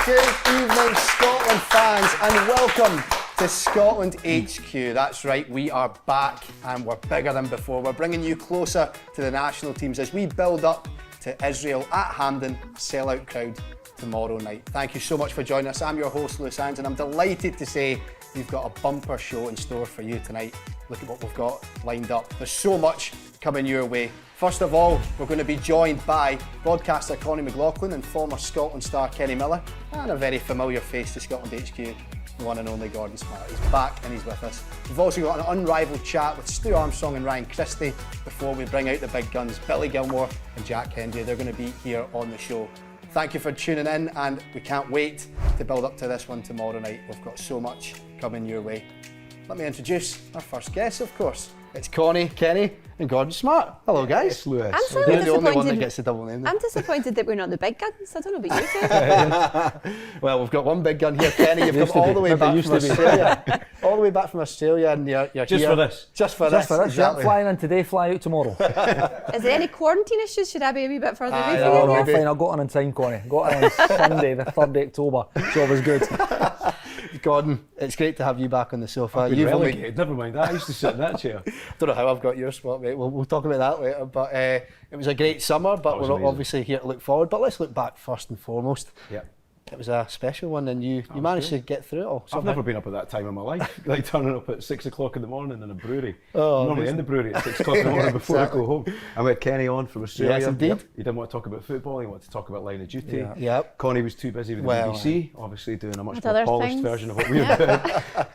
Good evening, Scotland fans, and welcome to Scotland HQ. That's right, we are back and we're bigger than before. We're bringing you closer to the national teams as we build up to Israel at Hampden, a sellout crowd tomorrow night. Thank you so much for joining us. I'm your host, Lewis Sands, and I'm delighted to say we've got a bumper show in store for you tonight. Look at what we've got lined up. There's so much coming your way. First of all, we're going to be joined by broadcaster Connie McLaughlin and former Scotland star Kenny Miller, and a very familiar face to Scotland HQ, the one and only Gordon Smart. He's back and he's with us. We've also got an unrivalled chat with Stuart, Armstrong and Ryan Christie before we bring out the big guns, Billy Gilmour and Jack Hendry. They're going to be here on the show. Thank you for tuning in, and we can't wait to build up to this one tomorrow night. We've got so much coming your way. Let me introduce our first guest, of course. It's Connie, Kenny and Gordon Smart. Hello guys. Lewis. I'm slightly You're the only one that gets the double name. I'm disappointed that we're not the big guns. I don't know about you guys. Well, we've got one big gun here, Kenny. You've come all the way back from Australia. All the way back from Australia, and you're Just here. for this. Just for this. Exactly. Flying in today, fly out tomorrow. Is there any quarantine issues? Should I be a wee bit further away no, from you? I'm fine, I got on time, Connie. Got on Sunday, the 3rd October. Job was good. Gordon, it's great to have you back on the sofa. You've relegated. Never mind that. I used to sit in that chair. Don't know how I've got your spot, mate. We'll talk about that later. But it was a great summer, but we're amazing. obviously here to look forward. But let's look back first and foremost. Yeah. It was a special one, and you managed to get through it all. I've never been up at that time in my life, like turning up at 6 o'clock in the morning in a brewery. Oh, I'm normally in the brewery at 6 o'clock in the morning before I go home. And we had Kenny on from Australia. Yes, indeed. He didn't want to talk about football, he wanted to talk about Line of Duty. Yeah. Yep. Connie was too busy with the BBC, obviously doing a much With more other polished things. version of what we were doing,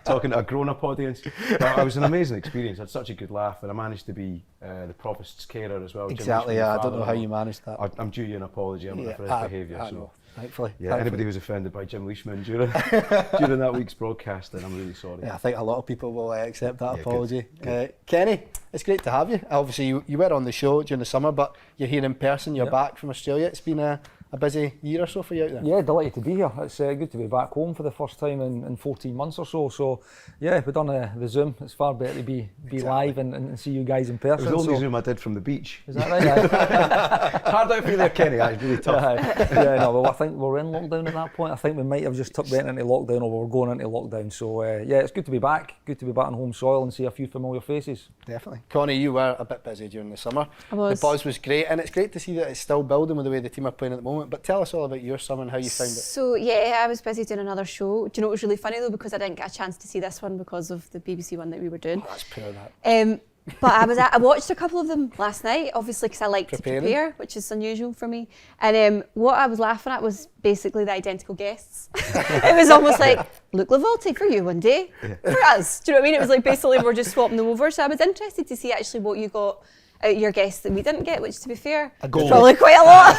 talking to a grown-up audience. But it was an amazing experience. I had such a good laugh, and I managed to be the Provost's carer as well. Jim Exactly, Leishman, yeah. my I don't know how father-in-law. you managed that. I'm due you an apology, for his behaviour. I So. know. Thankfully. Yeah, Thankfully. anybody who's offended by Jim Leishman during that week's broadcast, then I'm really sorry. Yeah, I think a lot of people will accept that Yeah, apology. good. Kenny, it's great to have you. Obviously, you were on the show during the summer, but you're here in person. You're back from Australia. It's been a busy year or so for you out there. Yeah, delighted to be here. It's good to be back home for the first time in 14 months or so. So, yeah, we've done the Zoom. It's far better to be live and see you guys in It person. was the only so. Zoom I did from the beach. Is that right? Hard out for you there, Kenny. It's really tough. Yeah, no, well, I think we're in lockdown at that point. I think we might have just went into lockdown, or we're going into lockdown. So, yeah, it's good to be back. Good to be back on home soil and see a few familiar faces. Definitely. Connie, you were a bit busy during the summer. I was. The buzz was great, and it's great to see that it's still building with the way the team are playing at the moment. But tell us all about your summer and how you found it. So yeah, I was busy doing another show. Do you know what was really funny though? Because I didn't get a chance to see this one because of the BBC one that we were doing. Oh, that's poor that. But I watched a couple of them last night, obviously because I like to prepare, which is unusual for me. And what I was laughing at was basically the identical guests. It was almost like Luke Lavolti for you one day, for us. Do you know what I mean? It was like basically we're just swapping them over. So I was interested to see actually what you got out of your guests that we didn't get, which to be fair, was probably quite a lot.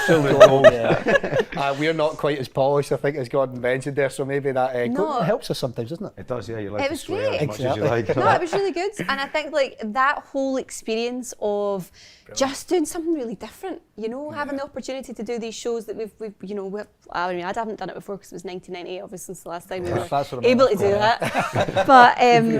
We're not quite as polished, I think, as Gordon mentioned there, so maybe that No. helps us sometimes, doesn't it? It does, yeah. You're allowed It to was swear great. as much as you like. No, it was really good, and I think like that whole experience of just doing something really different, you know, having the opportunity to do these shows that we've I mean, I haven't done it before because it was 1998, obviously, since the last time we were That's what I able to do that. But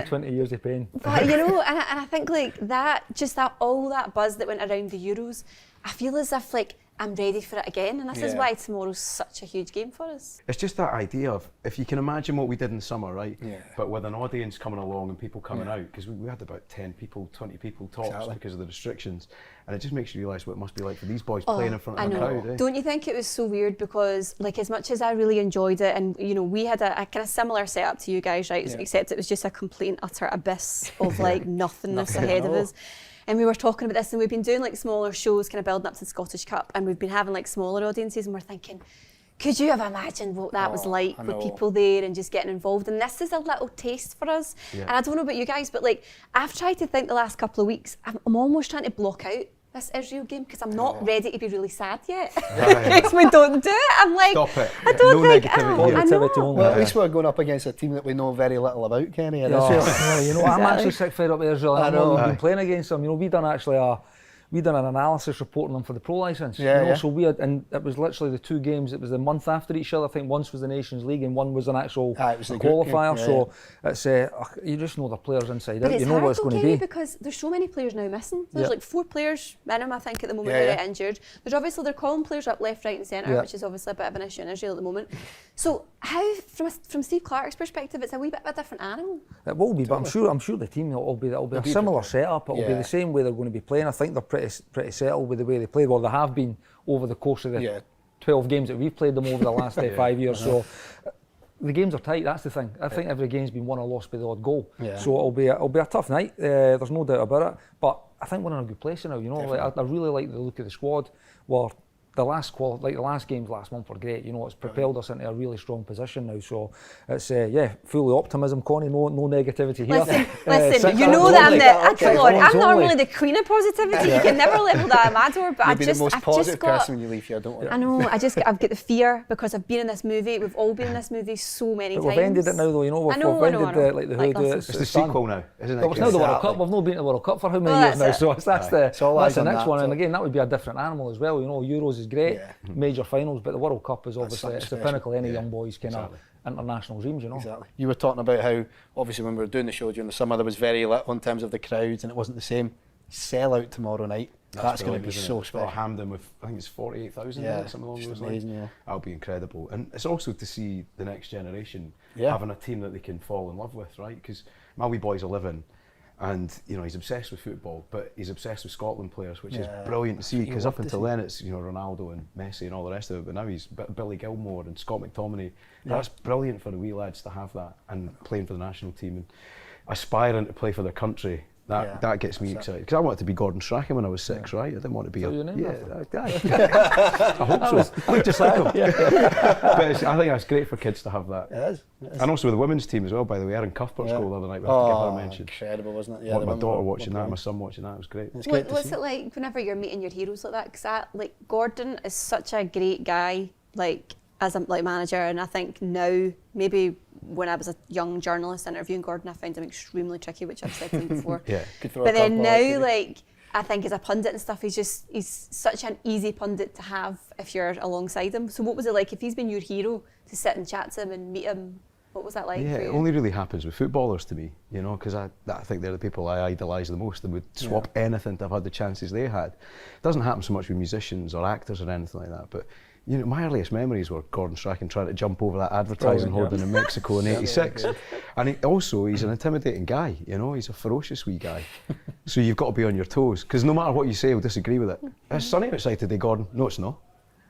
20 years of pain. but you know, and I think like that, just that all that buzz that went around the Euros, I feel as if like I'm ready for it again, and this is why tomorrow's such a huge game for us. It's just that idea of, if you can imagine what we did in summer, right? Yeah. But with an audience coming along and people coming out, because we had about 10 people, 20 people tops because of the restrictions, and it just makes you realise what it must be like for these boys playing in front of a crowd. Eh? Don't you think it was so weird? Because like as much as I really enjoyed it, and you know, we had a kind of similar setup to you guys, right? Except it was just a complete and utter abyss of like nothingness ahead of us. And we were talking about this, and we've been doing like smaller shows kind of building up to the Scottish Cup, and we've been having like smaller audiences, and we're thinking, could you have imagined what that was like with people there and just getting involved? And this is a little taste for us. And I don't know about you guys, but like I've tried to think the last couple of weeks, I'm almost trying to block out this Israel game because I'm not ready to be really sad yet. In case we don't do it, I'm like, Stop it. I don't No think negativity. I know. Positivity only. Well, at least we're going up against a team that we know very little about, Kenny. Yeah, you know, I'm actually sick fed up with Israel. I I know. know we've been playing against them. You know, we done actually we done an analysis reporting them for the pro licence. So we had, and it was literally the 2 games. It was the month after each other. I think once was the Nations League and one was an actual qualifier. So it's you just know the players inside out. You know what it's going to be. Because there's so many players now missing. There's like 4 players minimum, I think, at the moment that are injured. There's obviously they're calling players up left, right, and centre, which is obviously a bit of an issue in Israel at the moment. So how, from Steve Clarke's perspective, it's a wee bit of a different animal. It will be, but I'm sure the team will be a similar setup. It'll be the same way they're going to be playing. I think they're pretty settled with the way they play. Well, they have been over the course of the 12 games that we've played them over the last 5 years. So the games are tight. That's the thing. I think every game's been won or lost by the odd goal. So it'll be a tough night. There's no doubt about it. But I think we're in a good place now. You know, I really like the look of the squad. The last games last month were great. You know, it's propelled us into a really strong position now. So it's full of optimism, Connie. No negativity here. Listen. You know that I'm not really the queen of positivity. You can never level that at my door. But You'll be the most positive person when you leave here, don't you? I know. I've got the fear because I've been in this movie. We've all been in this movie so many times. We've ended it now, though. You know, we've ended the hood. It's the sequel now, isn't it? It's now the World Cup. We've not been to the World Cup for how many years now? So that's the next one. And again, that would be a different animal as well. You know, Euros is great. Major finals, but the World Cup is obviously it's the pinnacle of any young boys' kind of international dreams, you know. Exactly. You were talking about how obviously when we were doing the show during the summer there was very little in terms of the crowds and it wasn't the same. Sellout tomorrow night. That's going to be so special. Hampden with I think it's 48,000. Something along those lines. That'll be incredible, and it's also to see the next generation having a team that they can fall in love with, right? Because my wee boy's 11. And you know he's obsessed with football, but he's obsessed with Scotland players, which is brilliant to see. Because up until then, it's Ronaldo and Messi and all the rest of it. But now he's Billy Gilmour and Scott McTominay. That's brilliant for the wee lads to have that and playing for the national team and aspiring to play for their country. That gets me excited because I wanted to be Gordon Strachan when I was 6, right? I didn't want to be I hope so. I look just like him. But I think that's great for kids to have that. It is. And also with the women's team as well, by the way. Erin Cuthbert's goal the other night, we have to give her a mention. Incredible, wasn't it? Yeah, my daughter watching that, my son watching that, it was great. What's it like whenever you're meeting your heroes like that? Because Gordon is such a great guy, as a manager, and I think now maybe when I was a young journalist interviewing Gordon, I found him extremely tricky, which I've said to him before. But then now, I think as a pundit and stuff, he's such an easy pundit to have if you're alongside him. So what was it like if he's been your hero to sit and chat to him and meet him? What was that like? Yeah, it only really happens with footballers to me, you know, because I think they're the people I idolise the most and would swap anything to have had the chances they had. It doesn't happen so much with musicians or actors or anything like that, but you know, my earliest memories were Gordon Strachan trying to jump over that advertising hoarding in Mexico in '86. And he's an intimidating guy, you know, he's a ferocious wee guy. So you've got to be on your toes, because no matter what you say, he'll disagree with it. It's sunny outside today, Gordon. No, it's not.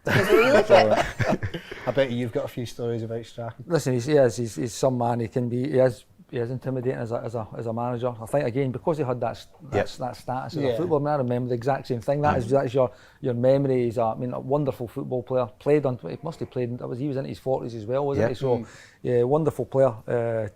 I bet you've got a few stories about Strachan. Listen, he's some man. He is intimidating as a manager. I think again because he had that status as a footballer. I remember the exact same thing. That's your memory. He's a wonderful football player. He must have played. He was into his 40s as well, wasn't he? So wonderful player.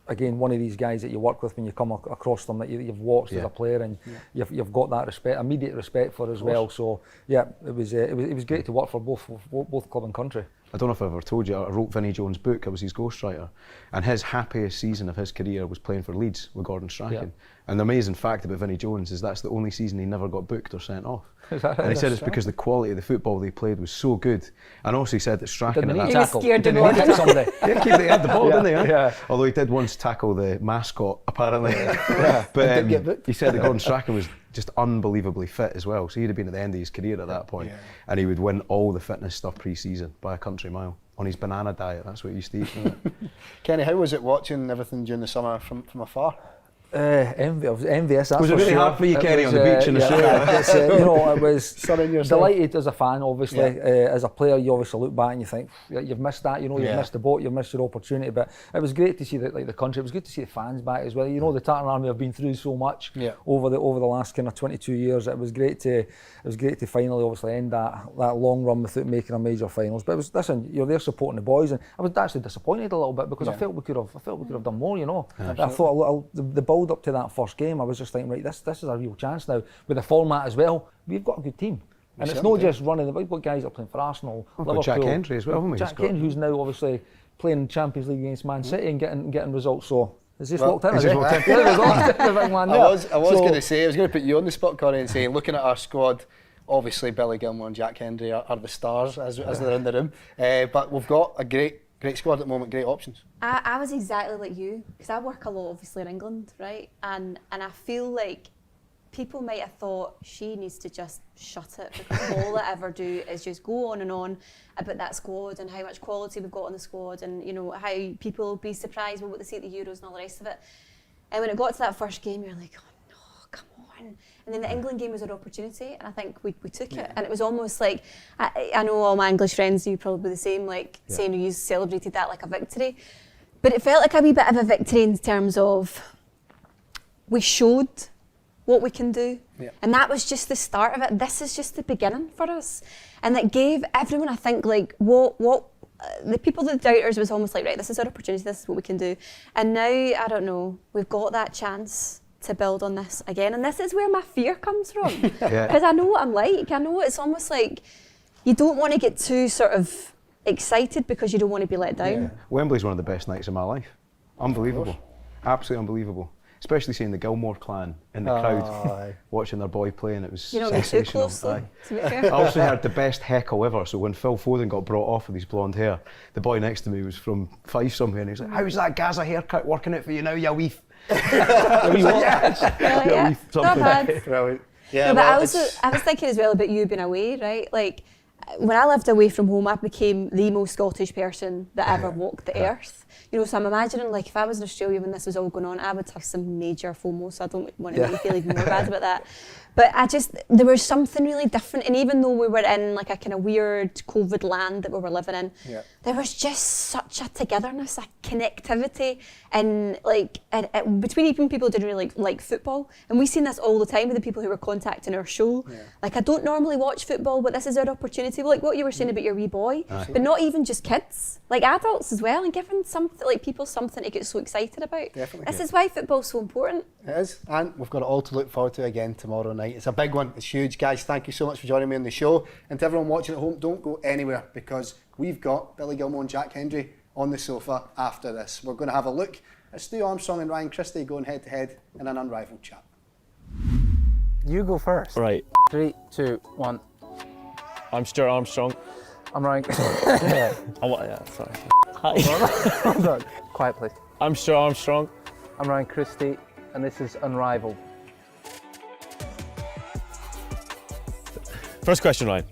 Again, one of these guys that you work with when you come across them that you've watched as a player and you've got that respect, immediate respect for as well. So it was great to work for both club and country. I don't know if I've ever told you, I wrote Vinnie Jones' book. I was his ghostwriter, and his happiest season of his career was playing for Leeds with Gordon Strachan. And the amazing fact about Vinnie Jones is that's the only season he never got booked or sent off. And he said it's because the quality of the football they played was so good. And also he said that Strachan he was scared to go somebody. They had the ball, didn't they? Although he did once tackle the mascot, apparently. But he said that Gordon Strachan was just unbelievably fit as well. So he'd have been at the end of his career at that point. And he would win all the fitness stuff pre-season by a country mile on his banana diet. That's what he used to eat. Kenny, how was it watching everything during the summer from afar? I was envious. Was it really hard for you, Kenny, on the beach in the show? You know, it was delighted as a fan, obviously. As a player, you obviously look back and you think, you've missed that, you know, you've missed the boat, you've missed your opportunity. But it was great to see the country. It was good to see the fans back as well. You know, the Tartan Army have been through so much over the last kind of 22 years. It was great to finally obviously end that long run without making a major finals. But you're there supporting the boys, and I was actually disappointed a little bit because I felt we could have done more. You know, I thought the build up to that first game, I was just thinking, right, this is a real chance now with the format as well. We've got a good team, and it's not just running. We've got guys that are playing for Arsenal, Liverpool, Jack Hendry as well, haven't we? Jack Hendry, who's now obviously playing Champions League against Man City and getting results. So He's just walked in. I was going to say, I was going to put you on the spot, Connie, and say, looking at our squad, obviously Billy Gilmour and Jack Hendry are the stars as they're in the room. But we've got a great squad at the moment, great options. I was exactly like you, because I work a lot obviously in England, right? And I feel like people might have thought she needs to just shut it, because all I ever do is just go on and on about that squad and how much quality we've got on the squad, and you know how people will be surprised with what they see at the Euros and all the rest of it. And when it got to that first game, you're like, oh no, come on. And then the England game was an opportunity, and I think we took it. And it was almost like, I know all my English friends, you probably the same, like saying you celebrated that like a victory. But it felt like a wee bit of a victory in terms of we showed what we can do. And that was just the start of it. This is just the beginning for us. And it gave everyone, I think, like what the people, the doubters, was almost like, right, this is our opportunity, this is what we can do. And now, I don't know, we've got that chance to build on this again. And this is where my fear comes from. Because I know what I'm like. I know it's almost like you don't want to get too sort of excited because you don't want to be let down. Wembley's one of the best nights of my life. Unbelievable. Absolutely unbelievable. Especially seeing the Gilmore clan in the crowd watching their boy playing. It was sensational. To be fair. I also heard the best heckle ever. So when Phil Foden got brought off with his blonde hair, the boy next to me was from Fife somewhere, and he was like, "How's that Gaza haircut working out for you now, you wee?" Yes. Not bad. Brilliant. No, but I was thinking as well about you being away, right? Like, when I lived away from home, I became the most Scottish person that ever walked the earth. You know, so I'm imagining, like, if I was in Australia when this was all going on, I would have some major FOMO, so I don't want to make you feel even more bad about that. But there was something really different, and even though we were in like a kind of weird COVID land that we were living in, there was just such a togetherness, a connectivity, and like between even people who didn't really like football. And we've seen this all the time with the people who were contacting our show. Like, I don't normally watch football, but this is our opportunity. Like what you were saying about your wee boy, but not even just kids, like adults as well, and giving something, like people, something to get so excited about. Definitely. This is why football's so important. It is, and we've got it all to look forward to again tomorrow night. It's a big one, it's huge. Guys, thank you so much for joining me on the show. And to everyone watching at home, don't go anywhere, because we've got Billy Gilmour and Jack Hendry on the sofa after this. We're going to have a look at Stuart Armstrong and Ryan Christie going head to head in an unrivaled chat. You go first. Right. 3, 2, 1. I'm Stuart Armstrong. I'm Ryan. Sorry. Hi. Hold on. Quiet, please. I'm Stuart Armstrong. I'm Ryan Christie, and this is Unrivalled. First question, Ryan.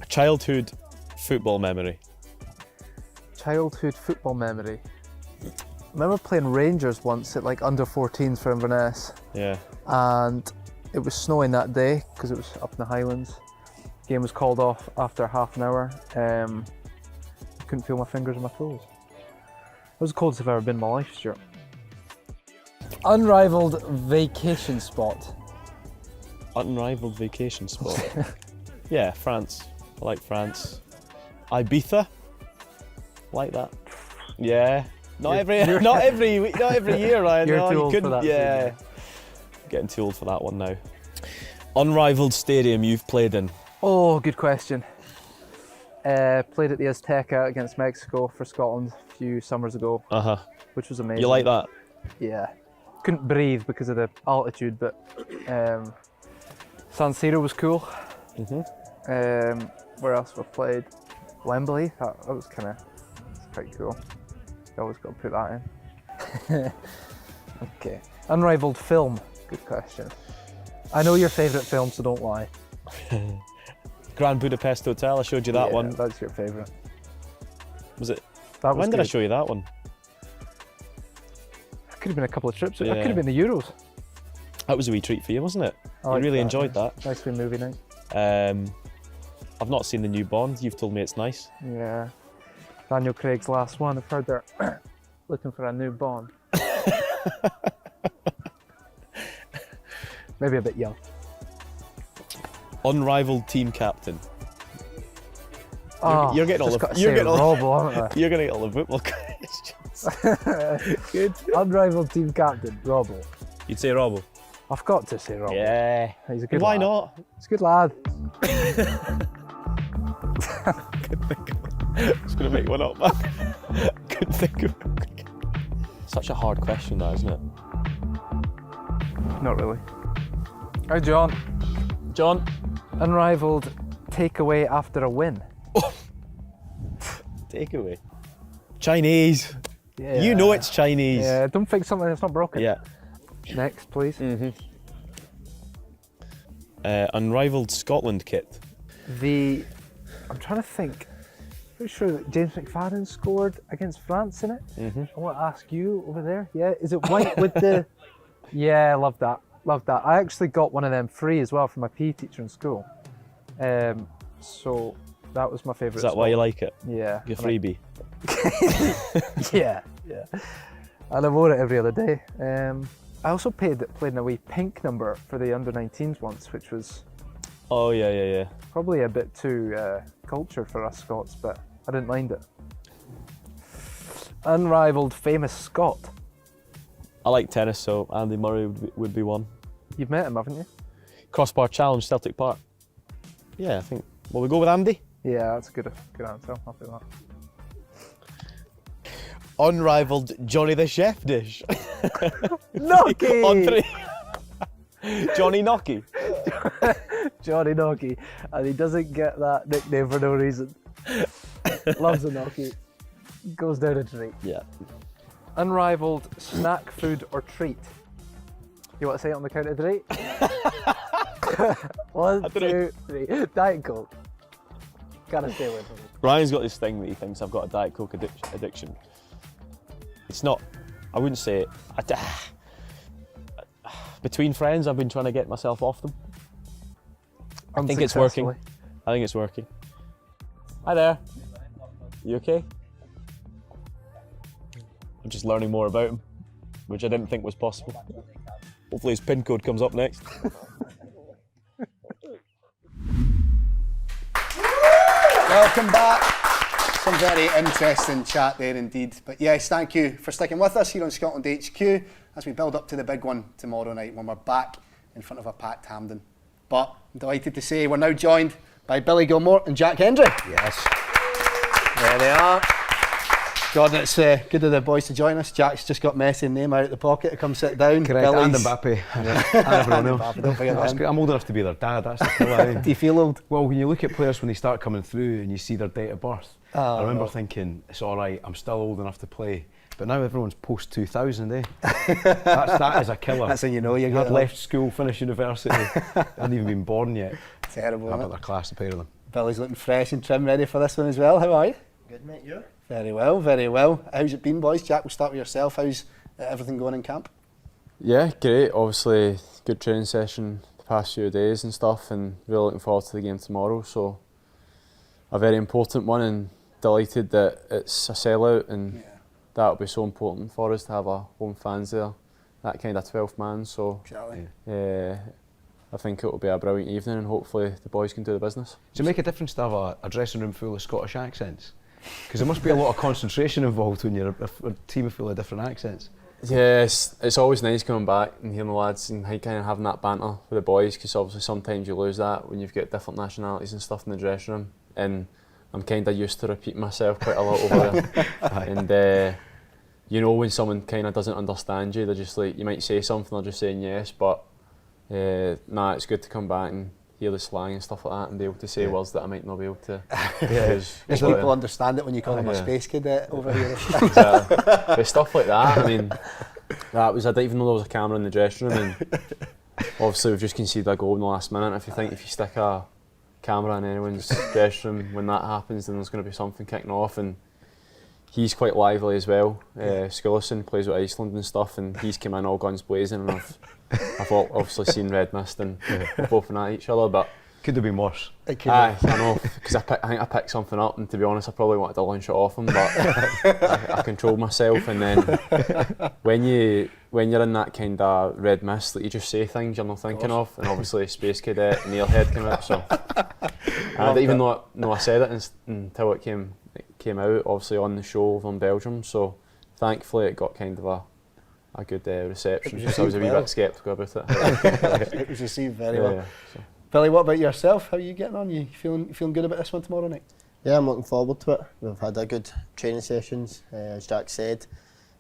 A childhood football memory. Childhood football memory. I remember playing Rangers once at like under 14s for Inverness. Yeah. And it was snowing that day because it was up in the Highlands. Game was called off after half an hour. I couldn't feel my fingers or my toes. It was the coldest I've ever been in my life, Stuart. Unrivaled vacation spot. Unrivaled vacation spot. Yeah, France. I like France. Ibiza. Like that. Yeah. Not every year, Ryan. You're no, too old you for that. Yeah. Getting too old for that one now. Unrivaled stadium you've played in. Oh, good question. Played at the Azteca against Mexico for Scotland a few summers ago, which was amazing. You like that? Yeah. Couldn't breathe because of the altitude, but San Siro was cool. Where else have I played? Wembley. That was quite cool. You always got to put that in. Okay. Unrivaled film. Good question. I know your favourite film, so don't lie. Grand Budapest Hotel. I showed you that one. That's your favourite. Was it? That was when did good. I show you that one? It could have been a couple of trips. Yeah. It could have been the Euros. That was a wee treat for you, wasn't it? I You liked really that. enjoyed that. Nice wee movie night. I've not seen the new Bond. You've told me it's nice. Yeah. Daniel Craig's last one. I've heard they're looking for a new Bond. Maybe a bit young. Unrivaled team captain. Oh, You're getting all the. You're getting Robbo, aren't You're gonna get all the football questions. Good. Unrivaled team captain, Robbo. You'd say Robbo. I've got to say Robbo. Yeah. He's a good Why lad. not? He's a good lad. I was gonna make one up, man. Couldn't think of it. such a hard question, that, isn't it? Not really. Hi, John. John? Unrivaled takeaway after a win. Takeaway. Chinese. Yeah. You know it's Chinese. Yeah, don't fix something that's not broken. Yeah. Next, please. Unrivaled Scotland kit. I'm trying to think. Pretty sure that James McFadden scored against France in it. I want to ask you over there. Yeah, is it white with the? Yeah, love that. Love that. I actually got one of them free as well from my PE teacher in school. So that was my favourite. Is that why you like it? Yeah. Your freebie. Yeah. And I wore it every other day. I also played in a wee pink number for the under-19s once, which was Oh yeah. probably a bit too cultured for us Scots, but I didn't mind it. Unrivaled famous Scot. I like tennis, so Andy Murray would be one. You've met him, haven't you? Crossbar Challenge, Celtic Park. Yeah, I think. Will we go with Andy? Yeah, that's a good answer. I'm happy with that. Unrivaled Johnny the Chef dish. Gnocchi! On 3. Johnny Gnocchi. Johnny Gnocchi, and he doesn't get that nickname for no reason. Loves a gnocchi. Goes down a treat. Yeah. Unrivaled snack, food or treat. You want to say it on the count of 3? 1, 2, 3. Diet Coke. Gotta stay away from it. Ryan's got this thing that he thinks I've got a Diet Coke addiction. It's not, I wouldn't say it. Between friends, I've been trying to get myself off them. I think it's working. Hi there. You okay? I'm just learning more about him, which I didn't think was possible. Hopefully his PIN code comes up next. Welcome back. Some very interesting chat there indeed. But yes, thank you for sticking with us here on Scotland HQ as we build up to the big one tomorrow night when we're back in front of a packed Hampden. But I'm delighted to say we're now joined by Billy Gilmour and Jack Hendry. Yes. There they are. Gordon, it's good of the boys to join us. Jack's just got Messi name out of the pocket to come sit down. Correct, and Billy's- Mbappe. And everyone else. Mbappe, don't forget That's them. great. I'm old enough to be their dad, that's the killer. Do you feel old? Well, when you look at players when they start coming through and you see their date of birth, Oh, I remember no. thinking, it's all right, I'm still old enough to play. But now everyone's post 2000, eh? that is a killer. That's when you know you I'd got left school, finished university, hadn't even been born yet. Terrible, How isn't about it? their class, the pair of them? Billy's looking fresh and trim, ready for this one as well. How are you? Good, mate, you? Very well, very well. How's it been, boys? Jack, we'll start with yourself. How's everything going in camp? Yeah, great. Obviously, good training session the past few days and stuff, and really looking forward to the game tomorrow. So, a very important one, and delighted that it's a sellout, and that'll be so important for us to have our home fans there, that kind of 12th man. So, Exactly. I think it will be a brilliant evening, and hopefully the boys can do the business. Does it make a difference to have a dressing room full of Scottish accents? Because there must be a lot of concentration involved when you're a team full of different accents. Yeah, it's always nice coming back and hearing the lads and kind of having that banter with the boys, because obviously sometimes you lose that when you've got different nationalities and stuff in the dressing room, and I'm kind of used to repeating myself quite a lot over there. And you know, when someone kind of doesn't understand you, they're just like, you might say something, they're just saying yes, but nah, it's good to come back and hear the slang and stuff like that and be able to say words that I might not be able to. Because people understand it when you call them a space cadet over here. Exactly. But stuff like that, I mean, I didn't even know there was a camera in the dressing room, and obviously we've just conceded a goal in the last minute. If you stick a camera in anyone's dressing room when that happens, then there's going to be something kicking off. And he's quite lively as well. Skulason plays with Iceland and stuff, and he's come in all guns blazing, and I've obviously seen red mist, and we're both at each other, but could have been worse. I know, because I think I picked something up, and to be honest, I probably wanted to lunch it off him, but I controlled myself. And then when you're in that kind of red mist, that you just say things you're not thinking of, and obviously Space Cadet and Airhead came out, so I didn't even know I said it until it came out, obviously on the show on Belgium. So thankfully it got kind of a good reception. Just I was a wee bit sceptical about it. It was received very well. So. Billy, what about yourself? How are you getting on? You feeling good about this one tomorrow night? Yeah, I'm looking forward to it. We've had a good training sessions, as Jack said,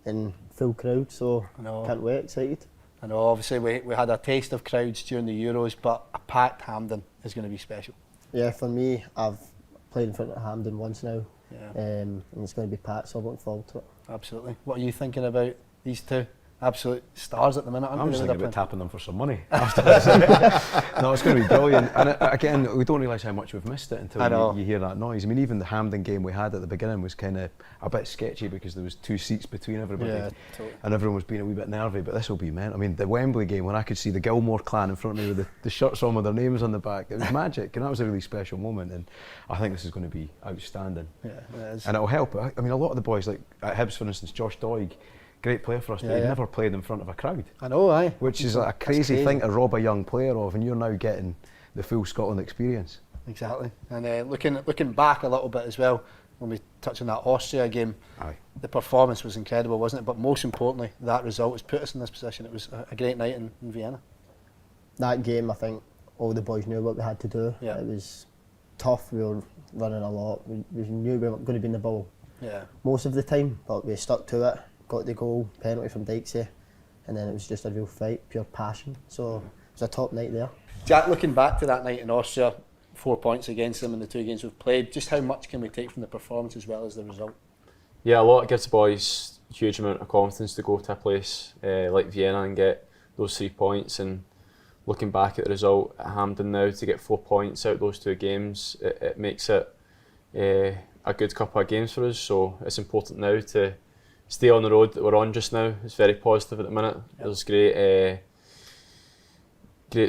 and full crowd, so can't wait, excited. I know, obviously we had a taste of crowds during the Euros, but a packed Hampden is going to be special. Yeah, for me, I've played in front of Hampden once now, Yeah. and it's going to be packed, so I'm looking forward to it. Absolutely. What are you thinking about these two? Absolute stars at the minute, aren't I'm they? just They're thinking about playing- tapping them for some money after this. No, it's going to be brilliant. And again, we don't realise how much we've missed it until you hear that noise. I mean, even the Hampden game we had at the beginning was kind of a bit sketchy because there was 2 seats between everybody, totally. and everyone was being a wee bit nervy. But this will be meant. I mean, the Wembley game when I could see the Gilmore clan in front of me with the shirts on with their names on the back, it was magic, and that was a really special moment. And I think this is going to be outstanding. Yeah, it is. And it'll help. I mean, a lot of the boys, like at Hibs, for instance, Josh Doig. Great player for us, but he'd never played in front of a crowd. I know, aye. Which is like a crazy thing to rob a young player of, and you're now getting the full Scotland experience. Exactly. And looking back a little bit as well, when we touch on that Austria game, the performance was incredible, wasn't it? But most importantly, that result has put us in this position. It was a great night in Vienna. That game, I think all the boys knew what we had to do. Yeah. It was tough, we were running a lot, we knew we were going to be in the ball most of the time, but we stuck to it. Got the goal, penalty from Dykesy, and then it was just a real fight, pure passion. So it was a top night there. Jack, looking back to that night in Austria, 4 points against them in the 2 games we've played, just how much can we take from the performance as well as the result? Yeah, a lot. It gives the boys a huge amount of confidence to go to a place like Vienna and get those 3 points. And looking back at the result at Hampden now, to get 4 points out of those 2 games, it makes it a good couple of games for us. So it's important now to stay on the road that we're on just now. It's very positive at the minute. There's great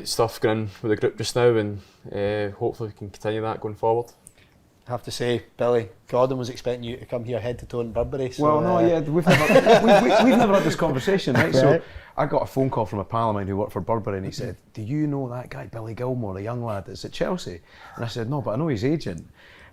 stuff going on with the group just now, and hopefully we can continue that going forward. I have to say, Billy, Gordon was expecting you to come here head to toe in Burberry. So, well, no, we've never had this conversation, right? So I got a phone call from a pal of mine who worked for Burberry, and he said, "Do you know that guy Billy Gilmour, the young lad that's at Chelsea?" And I said, "No, but I know his agent."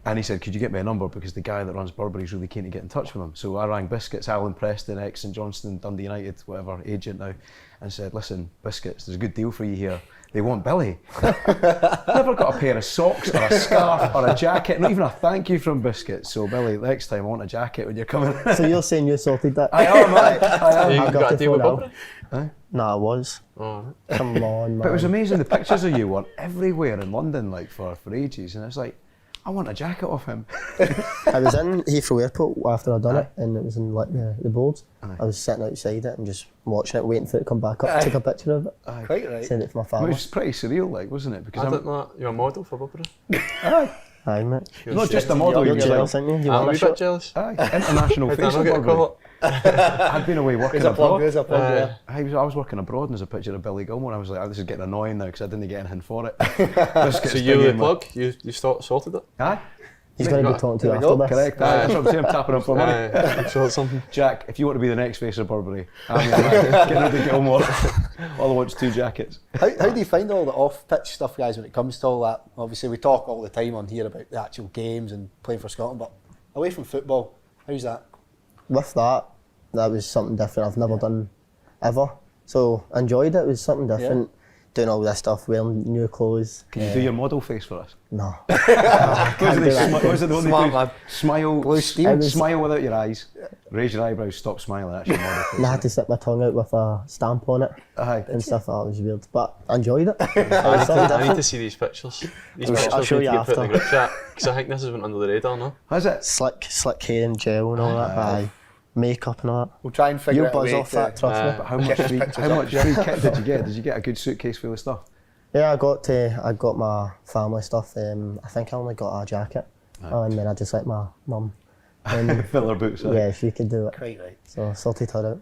And he said, "Could you get me a number, because the guy that runs Burberry is really keen to get in touch with him." So I rang Biscuits, Alan Preston, ex St Johnstone, Dundee United, whatever, agent now, and said, "Listen, Biscuits, there's a good deal for you here. They want Billy." Never got a pair of socks or a scarf or a jacket, not even a thank you from Biscuits. So Billy, next time I want a jacket when you're coming. So you're saying you sorted that? I am, I am. You got a deal with Burberry? No, I was. Oh. Come on, man. But it was amazing, the pictures of you were everywhere in London, like for ages, and it's like, I want a jacket off him. I was in Heathrow Airport after I'd done it, and it was in like the boards. I was sitting outside it and just watching it, waiting for it to come back up, take a picture of it, Quite right. send it to my It family. was pretty surreal, like, wasn't it? Because I didn't know that you're a model for Burberry. Aye, mate. not just a model, You're you're jealous, like, aren't you? You I'm want a a wee shot? bit jealous. international Did I face not of get a Burberry. call? I'd been away working abroad. There's a plug, yeah. I was working abroad, and there's a picture of Billy Gilmore. I was like, "Oh, this is getting annoying now,because I didn't get anything for it." So you the plug? You sorted it? Aye. He's going to be talking to you There we after go. this. Correct. That's what I'm saying. I'm tapping him for money. I'm sure it's something. Jack, if you want to be the next face of Burberry, I'm your man. Get rid of Gilmore. All I want's 2 jackets. How do you find all the off-pitch stuff, guys, when it comes to all that? Obviously, we talk all the time on here about the actual games and playing for Scotland, but away from football, how's that? With that was something different I've never done ever. So I enjoyed it. It was something different. Doing all this stuff, wearing new clothes. Can you do your model face for us? No. What is it the one they do? Smile, Blue steam. smile without your eyes. Raise your eyebrows, stop smiling. That's your model face. And I had to stick my tongue out with a stamp on it Aye. and stuff. Oh, it was weird, but I enjoyed it. I need to see these pictures. These I'll pictures show need you to get put in the after. group chat, because I think this has went under the radar, no? Has it? Slick hair and gel and all that. Aye. Makeup and all that. We'll try and figure You'll out a buzz way off that, to... trust me. But how much free kit did you get? Did you get a good suitcase full of stuff? Yeah, I got my family stuff. I think I only got a jacket, and then I just let my mum. Fill her boots. Yeah, she could do it. Quite right. So sorted her out.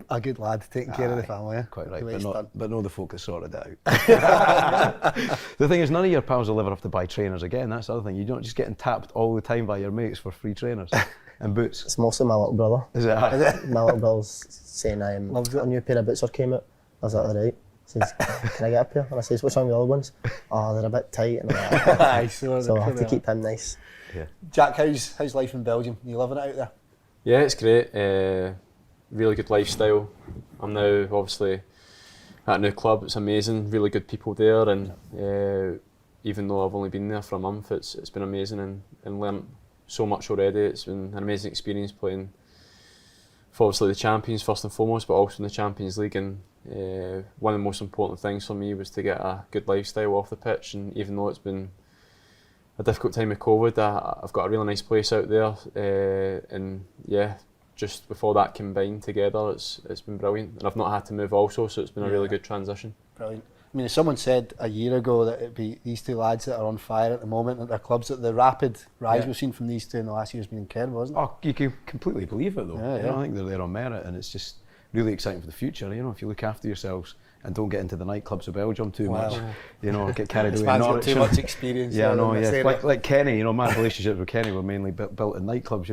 A good lad taking care of the family, yeah? Quite right, The way but it's done. no the folk that sorted it out. The thing is, none of your pals will ever have to buy trainers again. That's the other thing. You're not just getting tapped all the time by your mates for free trainers and boots. It's mostly my little brother. Is it? My little brother's saying Loves it. a new pair of boots came out. I was like, alright. Says, can I get a pair? And I says, what's wrong with the other ones? Oh, they're a bit tight. And I'm like, Aye, so so I have to keep him nice. Yeah. Jack, how's life in Belgium? You loving it out there? Yeah, it's great. Really good lifestyle. I'm now obviously at a new club. It's amazing. Really good people there, and even though I've only been there for a month, it's been amazing and learnt so much already. It's been an amazing experience playing for obviously the champions first and foremost, but also in the Champions League. And one of the most important things for me was to get a good lifestyle off the pitch. And even though it's been a difficult time with COVID, I've got a really nice place out there. And yeah, just before that combined together, it's been brilliant. And I've not had to move also, so it's been a really good transition. Brilliant. I mean, someone said a year ago that it'd be these two lads that are on fire at the moment at their clubs, that the rapid rise we've seen from these two in the last year has been incredible, hasn't it? Oh, you can completely believe it though. I think they're there on merit, and it's just really exciting for the future. If you look after yourselves and don't get into the nightclubs of Belgium too much, get carried away. Man's got too much experience. Like Kenny, my relationships with Kenny were mainly built in nightclubs,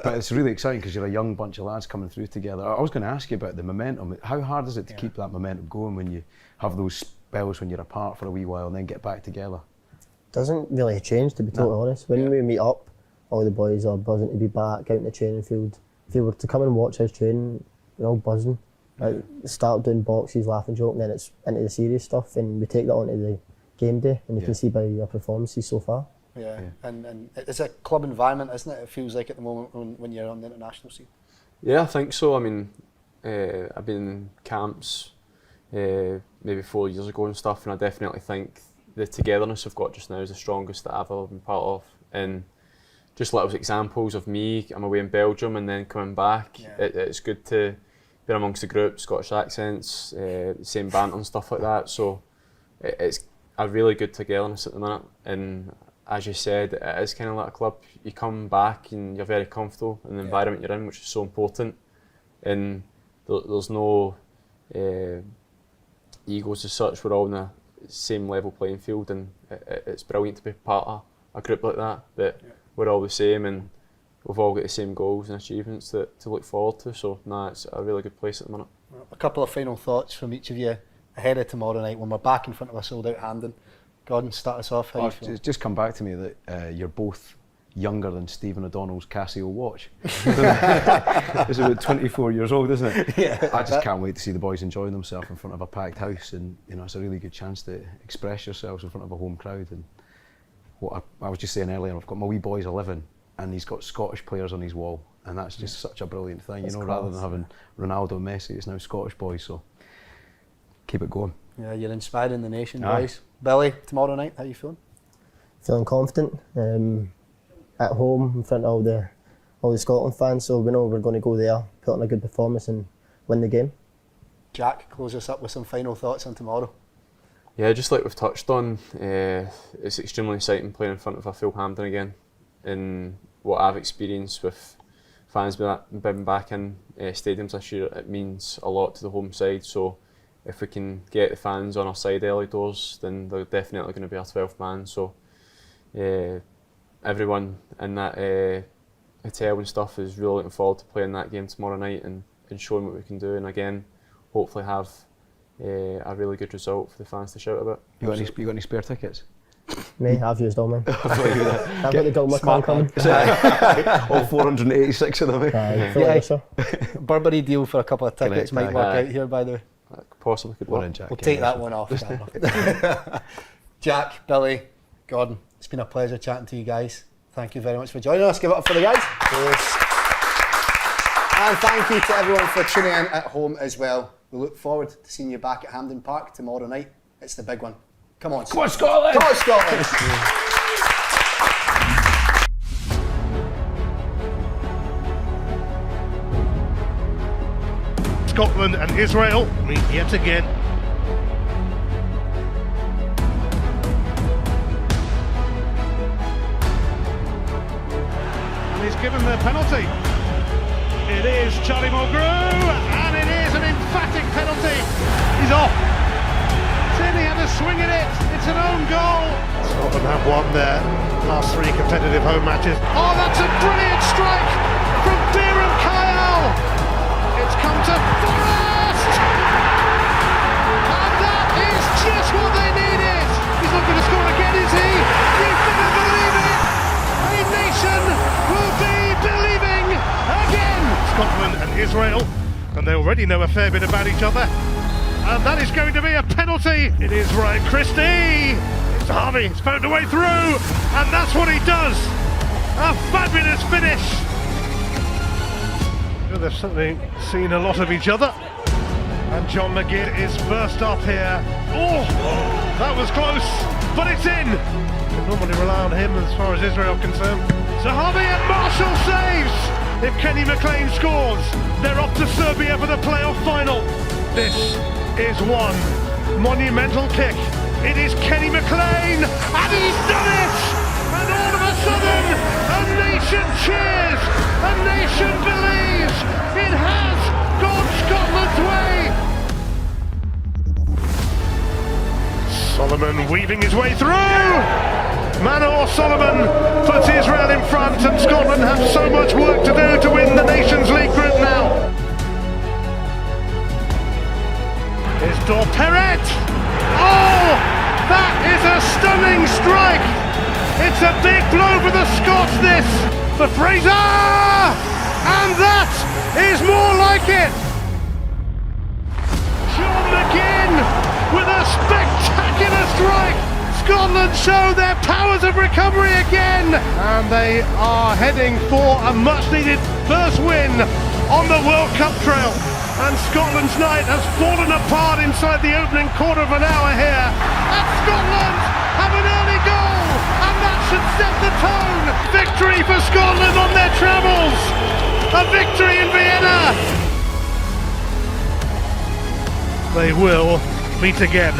But it's really exciting because you're a young bunch of lads coming through together. I was going to ask you about the momentum. How hard is it to keep that momentum going when you have those spells when you're apart for a wee while and then get back together? Doesn't really change, to be totally honest. When we meet up, all the boys are buzzing to be back out in the training field. If you were to come and watch us train, we're all buzzing. Start doing boxes, laughing, joking, then it's into the serious stuff, and we take that onto the game day, and you can see by our performances so far. And it's a club environment, isn't it? It feels like at the moment when you're on the international scene. Yeah, I think so. I mean, I've been in camps maybe 4 years ago and stuff, and I definitely think the togetherness I've got just now is the strongest that I've ever been part of. And just little examples of me, I'm away in Belgium and then coming back, it's good to be amongst the group, Scottish accents, same banter and stuff like that. So it's a really good togetherness at the minute. And as you said, it is kind of like a club. You come back and you're very comfortable in the environment you're in, which is so important. And there's no egos as such. We're all in the same level playing field, and it's brilliant to be part of a group like that we're all the same and we've all got the same goals and achievements to look forward to. So it's a really good place at the minute. A couple of final thoughts from each of you ahead of tomorrow night when we're back in front of a sold out Hampden. Gordon, start us off. Just come back to me that you're both younger than Stephen O'Donnell's Casio watch. It's about 24 years old, isn't it? I just can't wait to see the boys enjoying themselves in front of a packed house, and it's a really good chance to express yourselves in front of a home crowd. And what I was just saying earlier, I've got my wee boy's 11 and he's got Scottish players on his wall, and that's just such a brilliant thing, rather than having Ronaldo and Messi, it's now Scottish boys, so keep it going. Yeah, you're inspiring the nation, boys. Billy, tomorrow night, how are you feeling? Feeling confident. At home in front of all the Scotland fans, so we know we're going to go there, put on a good performance and win the game. Jack, close us up with some final thoughts on tomorrow. Yeah, just like we've touched on, it's extremely exciting playing in front of a full Hampden again. And what I've experienced with fans being back in stadiums this year, it means a lot to the home side. So if we can get the fans on our side early doors, then they're definitely going to be our 12th man. So everyone in that hotel and stuff is really looking forward to playing that game tomorrow night and showing what we can do, and again hopefully have a really good result for the fans to shout about. You got any spare tickets? Me, I've used all mine. I've got the Gilmore clan coming. All 486 of them. Burberry deal for a couple of tickets might work out here, by the way. Possibly could work. We'll take that one off. Jack, Billy, Gordon, it's been a pleasure chatting to you guys. Thank you very much for joining us. Give it up for the guys. Yes. And thank you to everyone for tuning in at home as well. We look forward to seeing you back at Hampden Park tomorrow night. It's the big one. Come on, Scotland! Come on, Scotland! Scotland and Israel meet yet again. And he's given the penalty. It is Charlie Mulgrew, and it is an emphatic penalty. He's off. He had a swing at it. It's an own goal. Scotland have won their last 3 competitive home matches. Oh, that's a brilliant strike from Dieran Kyle. It's come to Forrest, and that is just what they needed. He's not going to score again, is he? You couldn't believe it. A nation will be believing again. Scotland and Israel, and they already know a fair bit about each other. And that is going to be a penalty. It is right, Christie. It's Harvey. It's found a way through, and that's what he does. A fabulous finish. together. They've certainly seen a lot of each other. And John McGinn is first up here. Oh, that was close, but it's in. Can normally rely on him as far as Israel are concerned. Zahavi and Marshall saves. If Kenny McLaughlin scores, they're off to Serbia for the playoff final. This is one monumental kick. It is Kenny McLaughlin, and he's done it! And all of a sudden, a nation cheers, a nation believes. It has gone Scotland's way. Solomon weaving his way through. Manor Solomon puts Israel in front, and Scotland have so much work to do to win the Nations League group now. Here's Dorperet. Oh, that is a stunning strike. It's a big blow for the Scots, this. For Fraser! And that is more like it. John McGinn with a spectacular strike. Scotland show their powers of recovery again. And they are heading for a much-needed first win on the World Cup trail. And Scotland's night has fallen apart inside the opening quarter of an hour here. And Scotland have an early goal, and that should set the tone. Victory for Scotland on their travels. A victory in Vienna. They will meet again